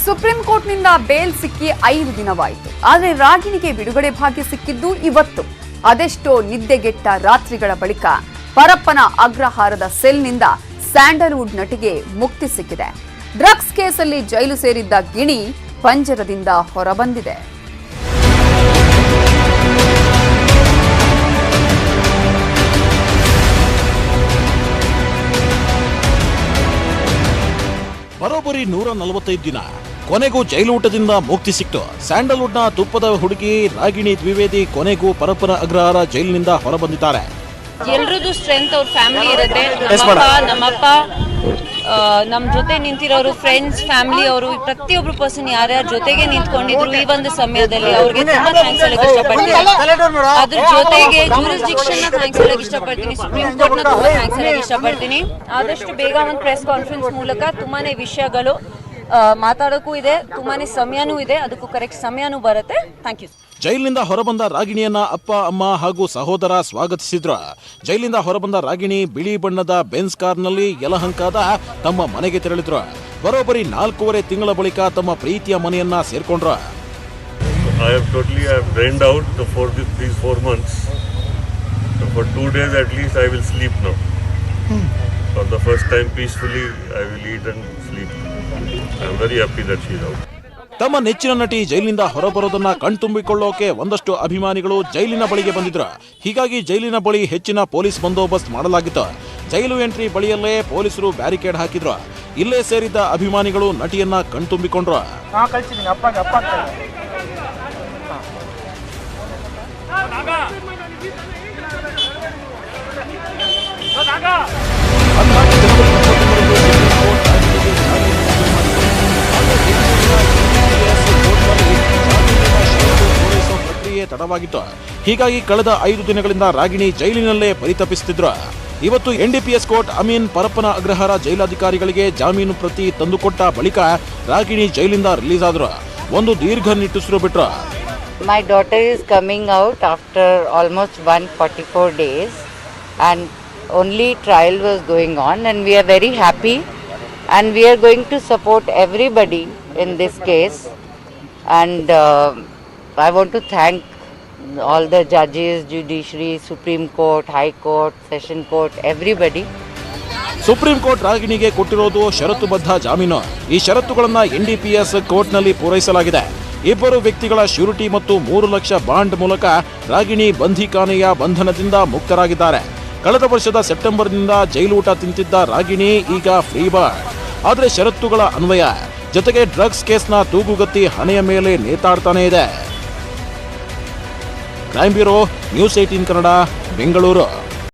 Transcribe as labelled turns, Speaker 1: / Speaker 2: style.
Speaker 1: Supreme ಕೋರ್ಟ್ನಿಂದ bale ಸಿಕ್ಕಿ 5 ದಿನವಾಯಿತು. ಆದರೆ ರಾಗಿಣಿಗೆ ಬಿಡುಗಡೆ ಭಾಗ್ಯ ಸಿಕ್ಕಿದ್ದು ಇವತ್ತು. ಅದೆಷ್ಟೋ ನಿದ್ದೆಗೆಟ್ಟ ರಾತ್ರಿಗಳ ಬಳಿಕ ಪರಪ್ಪನ ಅಗ್ರಹಾರದ ಸೆಲ್ನಿಂದ ಸ್ಯಾಂಡಲ್ವುಡ್ ನಟಿಗೆ ಮುಕ್ತಿ ಸಿಕ್ಕಿದೆ. ಡ್ರಗ್ಸ್ ಕೇಸಲ್ಲಿ ಜೈಲು ಸೇರಿದ್ದ ಗಿಣಿ ಪಂಜರದಿಂದ ಹೊರಬಂದಿದೆ.
Speaker 2: ಬರೋಬ್ಬರಿ 145 ದಿನ ಕೊನೆಗೂ ಜೈಲೂಟದಿಂದ ಮುಕ್ತಿ ಸಿಕ್ತು. ಸ್ಯಾಂಡಲ್ವುಡ್ನ ತುಪ್ಪದ ಹುಡುಗಿ ರಾಗಿಣಿ ದ್ವಿವೇದಿ ಕೊನೆಗೂ ಪರಪ್ಪನ ಅಗ್ರಹಾರ ಜೈಲಿನಿಂದ ಹೊರಬಂದಿದ್ದಾರೆ.
Speaker 3: ಎಲ್ರದ್ದು ಸ್ಟ್ರೆಂತ್ ಅವ್ರ ಫ್ಯಾಮಿಲಿ ಇರುತ್ತೆ. ನಮ್ಮಪ್ಪ ನಮ್ಮ ಜೊತೆ ನಿಂತಿರೋರು, ಫ್ರೆಂಡ್ಸ್, ಫ್ಯಾಮಿಲಿ, ಅವರು ಪ್ರತಿಯೊಬ್ರು ಪರ್ಸನ್ ಯಾರ್ಯಾರ ಜೊತೆಗೆ ನಿಂತ್ಕೊಂಡಿದ್ರು ಈ ಒಂದು ಸಮಯದಲ್ಲಿ ಅವ್ರಿಗೆ ತುಂಬಾ ಥ್ಯಾಂಕ್ಸ್ ಹೇಳಕ್ ಇಷ್ಟಪಡ್ತೀನಿ. ಅದ್ರ ಜೊತೆಗೆ ಜೂರಿಸ್ಡಿಕ್ಷನ್ ನ ಥ್ಯಾಂಕ್ಸ್ ಹೇಳಕ್ ಇಷ್ಟಪಡ್ತೀನಿ, ಸುಪ್ರೀಂ ಕೋರ್ಟ್ ನ ತುಂಬಾ ಥ್ಯಾಂಕ್ಸ್ ಹೇಳಕ್ ಇಷ್ಟಪಡ್ತೀನಿ. ಆದಷ್ಟು ಬೇಗ ಒಂದು ಪ್ರೆಸ್ ಕಾನ್ಫರೆನ್ಸ್ ಮೂಲಕ ತುಂಬಾನೇ ವಿಷಯಗಳು ಮಾತಾಡೋಕ್ಕೂ ಇದೆ, ತುಂಬಾನೇ ಸಮಯನೂ ಇದೆ, ಅದಕ್ಕೂ ಕರೆಕ್ಟ್ ಸಮಯನೂ ಬರುತ್ತೆ. Thank you.
Speaker 2: ಜೈಲಿನಿಂದ ಹೊರಬಂದ ರಾಗಿಣಿಯನ್ನ ಅಪ್ಪ, ಅಮ್ಮ ಹಾಗೂ ಸಹೋದರ ಸ್ವಾಗತಿಸಿದ್ರು. ಜೈಲಿಂದ ಹೊರಬಂದ ರಾಗಿಣಿ ಬಿಳಿ ಬಣ್ಣದ ಬೆನ್ಸ್ ಕಾರ್ನಲ್ಲಿ ಯಲಹಂಕದ ತಮ್ಮ ಮನೆಗೆ ತೆರಳಿದ್ರು. ಬರೋಬ್ಬರಿ 4.5 ತಿಂಗಳ ಬಳಿಕ ತಮ್ಮ ಪ್ರೀತಿಯ ಮನೆಯನ್ನ ಸೇರ್ಕೊಂಡ್ರು.
Speaker 4: I have drained out for these 4 months. So for 2 days at least I will sleep now. For the first time peacefully I will eat and sleep. I am very happy that she is out.
Speaker 2: ತಮ್ಮ ನೆಚ್ಚಿನ ನಟಿ ಜೈಲಿನಿಂದ ಹೊರಬರೋದನ್ನ ಕಣ್ತುಂಬಿಕೊಳ್ಳೋಕೆ ಒಂದಷ್ಟು ಅಭಿಮಾನಿಗಳು ಜೈಲಿನ ಬಳಿಗೆ ಬಂದಿದ್ರು. ಹೀಗಾಗಿ ಜೈಲಿನ ಬಳಿ ಹೆಚ್ಚಿನ ಪೊಲೀಸ್ ಬಂದೋಬಸ್ತ್ ಮಾಡಲಾಗಿತ್ತು. ಜೈಲು ಎಂಟ್ರಿ ಬಳಿಯಲ್ಲೇ ಪೊಲೀಸರು ಬ್ಯಾರಿಕೇಡ್ ಹಾಕಿದ್ರು. ಇಲ್ಲೇ ಸೇರಿದ್ದ ಅಭಿಮಾನಿಗಳು ನಟಿಯನ್ನ ಕಣ್ತುಂಬಿಕೊಂಡ್ರು. ತಡವಾಗಿತ್ತು. ಹೀಗಾಗಿ ಕಳೆದ 5 ದಿನಗಳಿಂದ ರಾಗಿಣಿ ಜೈಲಿನಲ್ಲೇ ಪರಿತಪಿಸುತ್ತಿದ್ರು. ಇವತ್ತು NDPS ಕೋರ್ಟ್ ಅಮೀನ್ ಪರಪ್ಪನ ಅಗ್ರಹಾರ ಜೈಲಾಧಿಕಾರಿಗಳಿಗೆ ಜಾಮೀನು ಪ್ರತಿ ತಂದುಕೊಟ್ಟ ಬಳಿಕ ರಾಗಿಣಿ ಜೈಲಿಂದ ರಿಲೀಸ್ ಆದ್ರು. ಒಂದು ದೀರ್ಘ ನಿಟ್ಟುಸಿರು ಬಿಟ್ರು.
Speaker 5: My daughter is coming out after almost 144 days and only trial was going on, and we are very happy and we are going to support everybody in this case, and I want to thank all the judges, judiciary, Supreme Court, High Court, Session Court, everybody.
Speaker 2: Supreme court ರಾಗಿಣಿಗೆ ಕೊಟ್ಟಿರೋದು ಷರತ್ತುಬದ್ಧ ಜಾಮೀನು. ಈ ಷರತ್ತುಗಳನ್ನು NDPS ಕೋರ್ಟ್ನಲ್ಲಿ ಪೂರೈಸಲಾಗಿದೆ. 2 ವ್ಯಕ್ತಿಗಳ surety ಮತ್ತು 3 lakh bond ಮೂಲಕ ರಾಗಿಣಿ ಬಂಧಿಖಾನೆಯ ಬಂಧನದಿಂದ ಮುಕ್ತರಾಗಿದ್ದಾರೆ. ಕಳೆದ ವರ್ಷದ ಸೆಪ್ಟೆಂಬರ್ನಿಂದ ಜೈಲೂಟ ತಿಂತಿದ್ದ ರಾಗಿಣಿ ಈಗ ಫ್ರೀ ಬರ್ಡ್. ಆದರೆ ಷರತ್ತುಗಳ ಅನ್ವಯ ಜೊತೆಗೆ ಡ್ರಗ್ಸ್ ಕೇಸ್ನ ತೂಗುಗತ್ತಿ ಹಣೆಯ ಮೇಲೆ ನೇತಾಡ್ತಾನೆ ಇದೆ. Crime bureau, news 18 Kannada, Bengaluru.